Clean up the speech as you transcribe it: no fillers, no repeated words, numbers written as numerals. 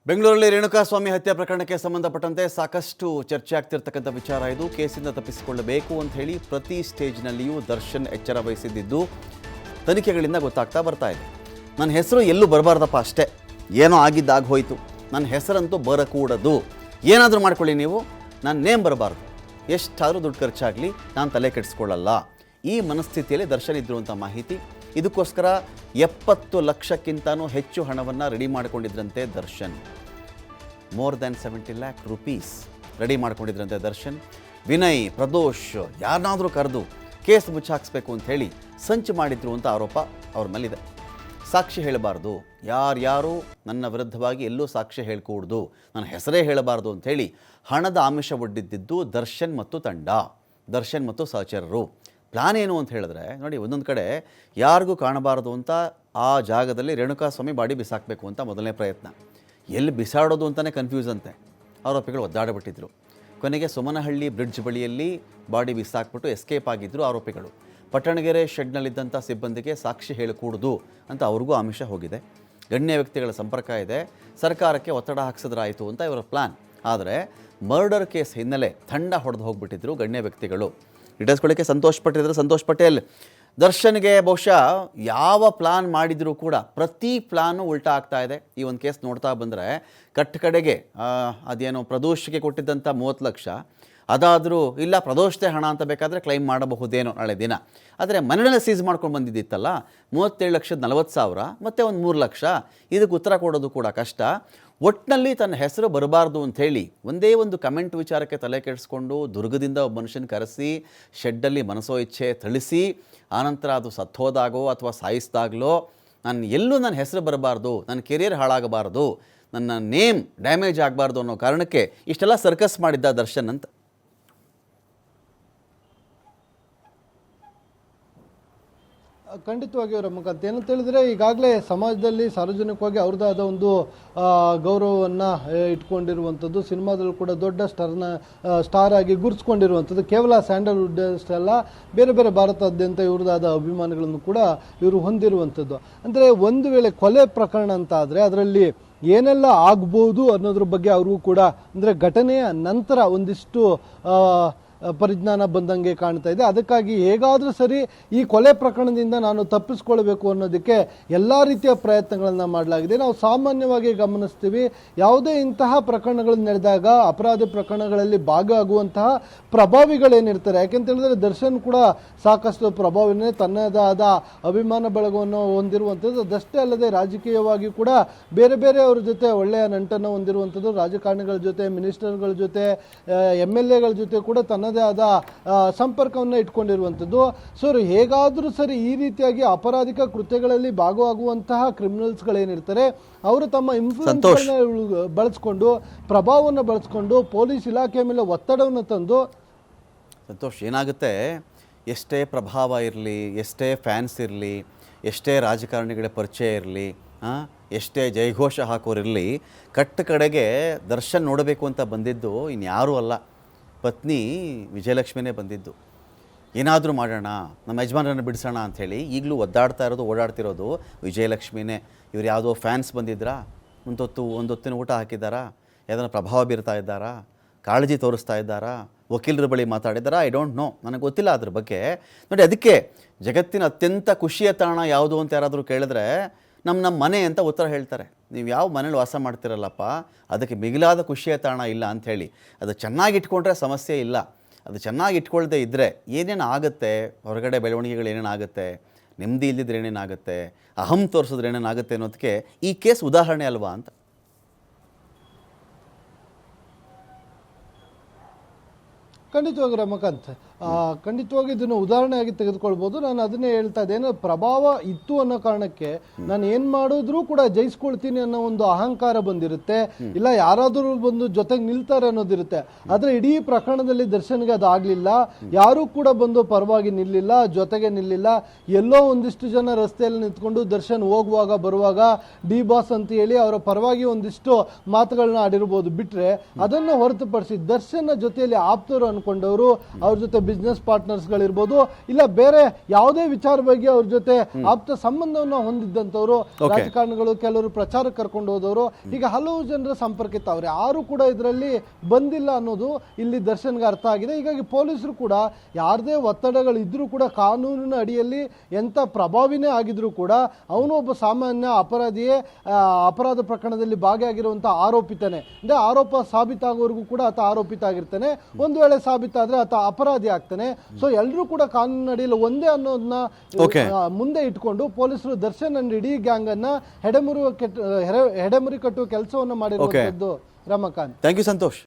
ಬೆಂಗಳೂರಲ್ಲಿ ರೇಣುಕಾಸ್ವಾಮಿ ಹತ್ಯೆ ಪ್ರಕರಣಕ್ಕೆ ಸಂಬಂಧಪಟ್ಟಂತೆ ಸಾಕಷ್ಟು ಚರ್ಚೆ ಆಗ್ತಿರ್ತಕ್ಕಂಥ ವಿಚಾರ ಇದು. ಕೇಸಿಂದ ತಪ್ಪಿಸಿಕೊಳ್ಳಬೇಕು ಅಂತ ಹೇಳಿ ಪ್ರತಿ ಸ್ಟೇಜ್ನಲ್ಲಿಯೂ ದರ್ಶನ್ ಎಚ್ಚರ ವಹಿಸಿದ್ದು ತನಿಖೆಗಳಿಂದ ಗೊತ್ತಾಗ್ತಾ ಬರ್ತಾ ಇದೆ. ನನ್ನ ಹೆಸರು ಎಲ್ಲೂ ಬರಬಾರ್ದಪ್ಪ, ಅಷ್ಟೇ, ಏನೋ ಆಗಿದ್ದಾಗ ಹೋಯಿತು, ನನ್ನ ಹೆಸರಂತೂ ಬರಕೂಡದು, ಏನಾದರೂ ಮಾಡ್ಕೊಳ್ಳಿ ನೀವು, ನನ್ನ ನೇಮ್ ಬರಬಾರ್ದು, ಎಷ್ಟಾದರೂ ದುಡ್ಡು ಖರ್ಚಾಗಲಿ ನಾನು ತಲೆ ಕೆಡಿಸ್ಕೊಳ್ಳಲ್ಲ, ಈ ಮನಸ್ಥಿತಿಯಲ್ಲಿ ದರ್ಶನ್ ಇದ್ರು ಅಂತ ಮಾಹಿತಿ. ಇದಕ್ಕೋಸ್ಕರ 70 ಲಕ್ಷಕ್ಕಿಂತನೂ ಹೆಚ್ಚು ಹಣವನ್ನು ರೆಡಿ ಮಾಡಿಕೊಂಡಿದ್ರಂತೆ Darshan. More than 70 lakh rupees ready ಮಾಡ್ಕೊಂಡಿದ್ರಂತೆ ದರ್ಶನ್. ವಿನಯ್, ಪ್ರದೋಷ್ ಯಾರನ್ನಾದರೂ ಕರೆದು ಕೇಸ್ ಮುಚ್ಚಾಕ್ಸ್ಬೇಕು ಅಂತ ಹೇಳಿ ಸಂಚು ಮಾಡಿದ್ರು ಅಂತ ಆರೋಪ ಅವ್ರ ಮೇಲಿದೆ. ಸಾಕ್ಷಿ ಹೇಳಬಾರ್ದು, ಯಾರ್ಯಾರು ನನ್ನ ವಿರುದ್ಧವಾಗಿ ಎಲ್ಲೂ ಸಾಕ್ಷ್ಯ ಹೇಳ್ಕೂಡ್ದು, ನನ್ನ ಹೆಸರೇ ಹೇಳಬಾರ್ದು ಅಂಥೇಳಿ ಹಣದ ಆಮಿಷ ಒಡ್ಡಿದ್ದು ದರ್ಶನ್ ಮತ್ತು ತಂಡ, ದರ್ಶನ್ ಮತ್ತು ಸಹಚರರು. ಪ್ಲಾನ್ ಏನು ಅಂತ ಹೇಳಿದ್ರೆ ನೋಡಿ, ಒಂದೊಂದು ಕಡೆ ಯಾರಿಗೂ ಕಾಣಬಾರದು ಅಂತ ಆ ಜಾಗದಲ್ಲಿ ರೇಣುಕಾಸ್ವಾಮಿ ಬಾಡಿ ಬಿಸಾಕಬೇಕು ಅಂತ ಮೊದಲನೇ ಪ್ರಯತ್ನ. ಎಲ್ಲಿ ಬಿಸಾಡೋದು ಅಂತಲೇ ಕನ್ಫ್ಯೂಸ್ ಅಂತೆ. ಆರೋಪಿಗಳು ಒದ್ದಾಡಿಬಿಟ್ಟಿದ್ರು. ಕೊನೆಗೆ ಸೋಮನಹಳ್ಳಿ ಬ್ರಿಡ್ಜ್ ಬಳಿಯಲ್ಲಿ ಬಾಡಿ ಬಿಸಾಕ್ಬಿಟ್ಟು ಎಸ್ಕೇಪ್ ಆಗಿದ್ದರು ಆರೋಪಿಗಳು. ಪಟ್ಟಣಗೆರೆ ಶೆಡ್ನಲ್ಲಿದ್ದಂಥ ಸಿಬ್ಬಂದಿಗೆ ಸಾಕ್ಷಿ ಹೇಳಿಕೂಡುದು ಅಂತ ಅವ್ರಿಗೂ ಆಮಿಷ ಹೋಗಿದೆ. ಗಣ್ಯ ವ್ಯಕ್ತಿಗಳ ಸಂಪರ್ಕ ಇದೆ, ಸರ್ಕಾರಕ್ಕೆ ಒತ್ತಡ ಹಾಕ್ಸಿದ್ರಾಯಿತು ಅಂತ ಇವರ ಪ್ಲಾನ್. ಆದರೆ ಮರ್ಡರ್ ಕೇಸ್ ಹಿನ್ನೆಲೆ ತಂಡ ಹೊಡೆದು ಹೋಗಿಬಿಟ್ಟಿದ್ರು ಗಣ್ಯ ವ್ಯಕ್ತಿಗಳು. ಇಡಿಸ್ಕೊಳ್ಳಿಕ್ಕೆ ಸಂತೋಷ್ ಪಟೇಲ್ ದರ್ಶನ್ಗೆ ಬಹುಶಃ ಯಾವ ಪ್ಲಾನ್ ಮಾಡಿದರೂ ಕೂಡ ಪ್ರತಿ ಪ್ಲಾನು ಉಲ್ಟಾ ಆಗ್ತಾ ಇದೆ. ಈ ಒಂದು ಕೇಸ್ ನೋಡ್ತಾ ಬಂದರೆ ಕಡೆಗೆ ಅದೇನೋ ಪ್ರದೋಷ್ಗೆ ಕೊಟ್ಟಿದ್ದಂಥ 30 ಲಕ್ಷ, ಅದಾದರೂ ಇಲ್ಲ ಪ್ರದೋಷತೆ ಹಣ ಅಂತ ಬೇಕಾದರೆ ಕ್ಲೈಮ್ ಮಾಡಬಹುದೇನೋ ನಾಳೆ ದಿನ. ಆದರೆ ಮನೆಯಲ್ಲೇ ಸೀಸ್ ಮಾಡ್ಕೊಂಡು ಬಂದಿದ್ದಿತ್ತಲ್ಲ 37,40,000 ಮತ್ತು ಒಂದು 3 ಲಕ್ಷ, ಇದಕ್ಕೆ ಉತ್ತರ ಕೊಡೋದು ಕೂಡ ಕಷ್ಟ. ಒಟ್ಟಿನಲ್ಲಿ ತನ್ನ ಹೆಸರು ಬರಬಾರ್ದು ಅಂಥೇಳಿ ಒಂದೇ ಒಂದು ಕಮೆಂಟ್ ವಿಚಾರಕ್ಕೆ ತಲೆ ಕೆಡಿಸ್ಕೊಂಡು ದುರ್ಗದಿಂದ ಒಬ್ಬ ಮನುಷ್ಯನ ಕರೆಸಿ ಶೆಡ್ಡಲ್ಲಿ ಮನಸೋ ಇಚ್ಛೆ ಥಳಿಸಿ ಆನಂತರ ಅದು ಸತ್ತೋದಾಗೋ ಅಥವಾ ಸಾಯಿಸಿದಾಗಲೋ ನನ್ನ ಹೆಸರು ಬರಬಾರ್ದು, ನನ್ನ ಕೆರಿಯರ್ ಹಾಳಾಗಬಾರ್ದು, ನನ್ನ ನೇಮ್ ಡ್ಯಾಮೇಜ್ ಆಗಬಾರ್ದು ಅನ್ನೋ ಕಾರಣಕ್ಕೆ ಇಷ್ಟೆಲ್ಲ ಸರ್ಕಸ್ ಮಾಡಿದ್ದ ದರ್ಶನ್ ಅಂತ. ಖಂಡಿತವಾಗಿ ರಮಕಾಂತ್, ಏನಂತ ಹೇಳಿದ್ರೆ ಈಗಾಗಲೇ ಸಮಾಜದಲ್ಲಿ ಸಾರ್ವಜನಿಕವಾಗಿ ಅವ್ರದ್ದು ಆದ ಒಂದು ಗೌರವವನ್ನು ಇಟ್ಕೊಂಡಿರುವಂಥದ್ದು, ಸಿನಿಮಾದಲ್ಲೂ ಕೂಡ ದೊಡ್ಡ ಸ್ಟಾರ್ ಆಗಿ ಗುರುತಿಸ್ಕೊಂಡಿರುವಂಥದ್ದು. ಕೇವಲ ಸ್ಯಾಂಡಲ್ವುಡ್ ಅಷ್ಟೇ ಅಲ್ಲ, ಬೇರೆ ಬೇರೆ ಭಾರತಾದ್ಯಂತ ಇವ್ರದ್ದಾದ ಅಭಿಮಾನಿಗಳನ್ನು ಕೂಡ ಇವರು ಹೊಂದಿರುವಂಥದ್ದು. ಅಂದರೆ ಒಂದು ವೇಳೆ ಕೊಲೆ ಪ್ರಕರಣ ಅಂತ ಆದರೆ ಅದರಲ್ಲಿ ಏನೆಲ್ಲ ಆಗ್ಬೋದು ಅನ್ನೋದ್ರ ಬಗ್ಗೆ ಅವ್ರಿಗೂ ಕೂಡ ಅಂದರೆ ಘಟನೆಯ ನಂತರ ಒಂದಿಷ್ಟು ಪರಿಜ್ಞಾನ ಬಂದಂಗೆ ಕಾಣ್ತಾ ಇದೆ. ಅದಕ್ಕಾಗಿ ಹೇಗಾದರೂ ಸರಿ ಈ ಕೊಲೆ ಪ್ರಕರಣದಿಂದ ನಾನು ತಪ್ಪಿಸ್ಕೊಳ್ಬೇಕು ಅನ್ನೋದಕ್ಕೆ ಎಲ್ಲ ರೀತಿಯ ಪ್ರಯತ್ನಗಳನ್ನು ಮಾಡಲಾಗಿದೆ. ನಾವು ಸಾಮಾನ್ಯವಾಗಿ ಗಮನಿಸ್ತೀವಿ, ಯಾವುದೇ ಇಂತಹ ಪ್ರಕರಣಗಳು ನಡೆದಾಗ ಅಪರಾಧ ಪ್ರಕರಣಗಳಲ್ಲಿ ಭಾಗಿಯಾಗುವಂತಹ ಪ್ರಭಾವಿಗಳೇನಿರ್ತಾರೆ, ಯಾಕೆಂತ ಹೇಳಿದ್ರೆ ದರ್ಶನ್ ಕೂಡ ಸಾಕಷ್ಟು ಪ್ರಭಾವನೆ ತನ್ನದಾದ ಅಭಿಮಾನ ಬಳಗವನ್ನು ಹೊಂದಿರುವಂಥದ್ದು. ಅದಷ್ಟೇ ಅಲ್ಲದೆ ರಾಜಕೀಯವಾಗಿ ಕೂಡ ಬೇರೆ ಬೇರೆ ಅವ್ರ ಜೊತೆ ಒಳ್ಳೆಯ ನಂಟನ್ನು ಹೊಂದಿರುವಂಥದ್ದು. ರಾಜಕಾರಣಿಗಳ ಜೊತೆ, ಮಿನಿಸ್ಟರ್ಗಳ ಜೊತೆ, MLAಗಳ ಜೊತೆ ಕೂಡ ತನ್ನದೇ ಆದ ಸಂಪರ್ಕವನ್ನು ಇಟ್ಕೊಂಡಿರುವಂಥದ್ದು. ಸೊ ಹೇಗಾದರೂ ಸರಿ ಈ ರೀತಿಯಾಗಿ ಅಪರಾಧಿಕ ಕೃತ್ಯಗಳಲ್ಲಿ ಭಾಗವಾಗುವಂತಹ ಕ್ರಿಮಿನಲ್ಸ್ಗಳೇನಿರ್ತಾರೆ ಅವರು ತಮ್ಮ ಇನ್ಫ್ಲೂಯೆನ್ಸ್ ಬಳಸ್ಕೊಂಡು, ಪ್ರಭಾವವನ್ನು ಬಳಸ್ಕೊಂಡು ಪೊಲೀಸ್ ಇಲಾಖೆ ಮೇಲೆ ಒತ್ತಡವನ್ನು ತಂದು. ಸಂತೋಷ್, ಏನಾಗುತ್ತೆ, ಎಷ್ಟೇ ಪ್ರಭಾವ ಇರಲಿ, ಎಷ್ಟೇ ಫ್ಯಾನ್ಸ್ ಇರಲಿ, ಎಷ್ಟೇ ರಾಜಕಾರಣಿಗಳ ಪರಿಚಯ ಇರಲಿ, ಎಷ್ಟೇ ಜಯಘೋಷ ಹಾಕೋರಿರಲಿ, ಕಡೆಗೆ ದರ್ಶನ್ ನೋಡಬೇಕು ಅಂತ ಬಂದಿದ್ದು ಇನ್ಯಾರೂ ಅಲ್ಲ, ಪತ್ನಿ ವಿಜಯಲಕ್ಷ್ಮಿನೇ ಬಂದಿದ್ದು. ಏನಾದರೂ ಮಾಡೋಣ, ನಮ್ಮ ಯಜಮಾನರನ್ನು ಬಿಡಿಸೋಣ ಅಂಥೇಳಿ ಈಗಲೂ ಓಡಾಡ್ತಿರೋದು ವಿಜಯಲಕ್ಷ್ಮಿನೇ. ಇವ್ರು ಯಾವುದೋ ಫ್ಯಾನ್ಸ್ ಬಂದಿದ್ರಾ, ಒಂದೊತ್ತಿನ ಊಟ ಹಾಕಿದ್ದಾರಾ, ಯಾವುದನ್ನು ಪ್ರಭಾವ ಬೀರ್ತಾ ಇದ್ದಾರಾ, ಕಾಳಜಿ ತೋರಿಸ್ತಾ ಇದ್ದಾರಾ, ವಕೀಲರ ಬಳಿ ಮಾತಾಡಿದ್ದಾರಾ, ಐ ಡೋಂಟ್ ನೋ, ನನಗೆ ಗೊತ್ತಿಲ್ಲ ಅದ್ರ ಬಗ್ಗೆ. ನೋಡಿ, ಅದಕ್ಕೆ ಜಗತ್ತಿನ ಅತ್ಯಂತ ಖುಷಿಯ ತಾಣ ಯಾವುದು ಅಂತ ಯಾರಾದರೂ ಕೇಳಿದ್ರೆ ನಮ್ಮ ಮನೆ ಅಂತ ಉತ್ತರ ಹೇಳ್ತಾರೆ. ನೀವು ಯಾವ ಮನೇಲಿ ವಾಸ ಮಾಡ್ತಿರಲ್ಲಪ್ಪ, ಅದಕ್ಕೆ ಮಿಗಿಲಾದ ಖುಷಿಯ ತಾಣ ಇಲ್ಲ ಅಂಥೇಳಿ. ಅದು ಚೆನ್ನಾಗಿ ಇಟ್ಕೊಂಡ್ರೆ ಸಮಸ್ಯೆ ಇಲ್ಲ, ಅದು ಚೆನ್ನಾಗಿ ಇಟ್ಕೊಳ್ದೇ ಇದ್ದರೆ ಏನೇನು ಆಗುತ್ತೆ, ಹೊರಗಡೆ ಬೆಳವಣಿಗೆಗಳು ಏನೇನಾಗುತ್ತೆ, ನೆಮ್ಮದಿ ಇಲ್ಲದಿದ್ರೆ ಏನೇನಾಗುತ್ತೆ, ಅಹಂ ತೋರಿಸಿದ್ರೆ ಏನೇನಾಗುತ್ತೆ ಅನ್ನೋದಕ್ಕೆ ಈ ಕೇಸ್ ಉದಾಹರಣೆ ಅಲ್ವಾ ಅಂತ. ಖಂಡಿತವಾಗಿ ರಮಕಾಂತ್, ಖಂಡಿತವಾಗಿ ಇದನ್ನು ಉದಾಹರಣೆಯಾಗಿ ತೆಗೆದುಕೊಳ್ಬೋದು. ನಾನು ಅದನ್ನೇ ಹೇಳ್ತಾ ಇದ್ದೇನೆ, ಪ್ರಭಾವ ಇತ್ತು ಅನ್ನೋ ಕಾರಣಕ್ಕೆ ನಾನು ಏನು ಮಾಡಿದ್ರೂ ಕೂಡ ಜಯಿಸ್ಕೊಳ್ತೀನಿ ಅನ್ನೋ ಒಂದು ಅಹಂಕಾರ ಬಂದಿರುತ್ತೆ, ಇಲ್ಲ ಯಾರಾದರೂ ಬಂದು ಜೊತೆಗೆ ನಿಲ್ತಾರೆ ಅನ್ನೋದಿರುತ್ತೆ. ಆದರೆ ಇಡೀ ಪ್ರಕರಣದಲ್ಲಿ ದರ್ಶನ್ಗೆ ಅದು ಆಗಲಿಲ್ಲ, ಯಾರೂ ಕೂಡ ಬಂದು ಪರವಾಗಿ ನಿಲ್ಲಿಲ್ಲ, ಜೊತೆಗೆ ನಿಲ್ಲಿಲ್ಲ. ಎಲ್ಲೋ ಒಂದಿಷ್ಟು ಜನ ರಸ್ತೆಯಲ್ಲಿ ನಿಂತ್ಕೊಂಡು ದರ್ಶನ್ ಹೋಗುವಾಗ ಬರುವಾಗ ಡಿ ಬಾಸ್ ಅಂತ ಹೇಳಿ ಅವರ ಪರವಾಗಿ ಒಂದಿಷ್ಟು ಮಾತುಗಳನ್ನ ಆಡಿರ್ಬೋದು. ಬಿಟ್ಟರೆ ಅದನ್ನು ಹೊರತುಪಡಿಸಿ ದರ್ಶನ್ನ ಜೊತೆಯಲ್ಲಿ ಆಪ್ತರು ಅನ್ಕೊಂಡವರು, ಅವ್ರ ಜೊತೆ ಬಿಸ್ನೆಸ್ ಪಾರ್ಟ್ನರ್ಸ್ಗಳಿರ್ಬೋದು, ಇಲ್ಲ ಬೇರೆ ಯಾವುದೇ ವಿಚಾರ ಬಗ್ಗೆ ಅವ್ರ ಜೊತೆ ಆಪ್ತ ಸಂಬಂಧವನ್ನ ಹೊಂದಿದ್ದಂಥವ್ರು, ರಾಜಕಾರಣಿಗಳು, ಕೆಲವರು ಪ್ರಚಾರಕ್ಕೆ ಕರ್ಕೊಂಡು ಹೋದವರು, ಈಗ ಹಲವು ಜನರ ಸಂಪರ್ಕಿತ ಅವ್ರು ಯಾರು ಕೂಡ ಇದರಲ್ಲಿ ಬಂದಿಲ್ಲ ಅನ್ನೋದು ಇಲ್ಲಿ ದರ್ಶನ್ಗೆ ಅರ್ಥ ಆಗಿದೆ. ಹೀಗಾಗಿ ಪೊಲೀಸರು ಕೂಡ ಯಾರದೇ ಒತ್ತಡಗಳು ಇದ್ರೂ ಕೂಡ ಕಾನೂನಿನ ಅಡಿಯಲ್ಲಿ ಎಂಥ ಪ್ರಭಾವಿನೇ ಆಗಿದ್ರು ಕೂಡ ಅವನು ಒಬ್ಬ ಸಾಮಾನ್ಯ ಅಪರಾಧಿಯೇ, ಅಪರಾಧ ಪ್ರಕರಣದಲ್ಲಿ ಭಾಗಿಯಾಗಿರುವಂಥ ಆರೋಪಿತನೇ. ಅಂದ್ರೆ ಆರೋಪ ಸಾಬೀತಾಗೋವರೆಗೂ ಕೂಡ ಆತ ಆರೋಪಿತ ಆಗಿರ್ತಾನೆ. ಒಂದು ವೇಳೆ ಸಾಬೀತಾದ್ರೆ ಆತ ಅಪರಾಧಿ ಆಗ್ತಾನೆ. ಸೊ ಎಲ್ಲರೂ ಕೂಡ ಕಾನೂನಿನ ಅಡಿಯಲ್ಲಿ ಒಂದೇ ಅನ್ನೋದನ್ನ ಮುಂದೆ ಇಟ್ಕೊಂಡು ಪೊಲೀಸರು ದರ್ಶನ್ ಅಂಡ್ ಇಡೀ ಗ್ಯಾಂಗ್ ಅನ್ನ ಹೆಡೆಮುರಿ ಕಟ್ಟುವ ಕೆಲಸವನ್ನ ಮಾಡಿರುವಂತದ್ದು. Ramakant, thank you Santosh.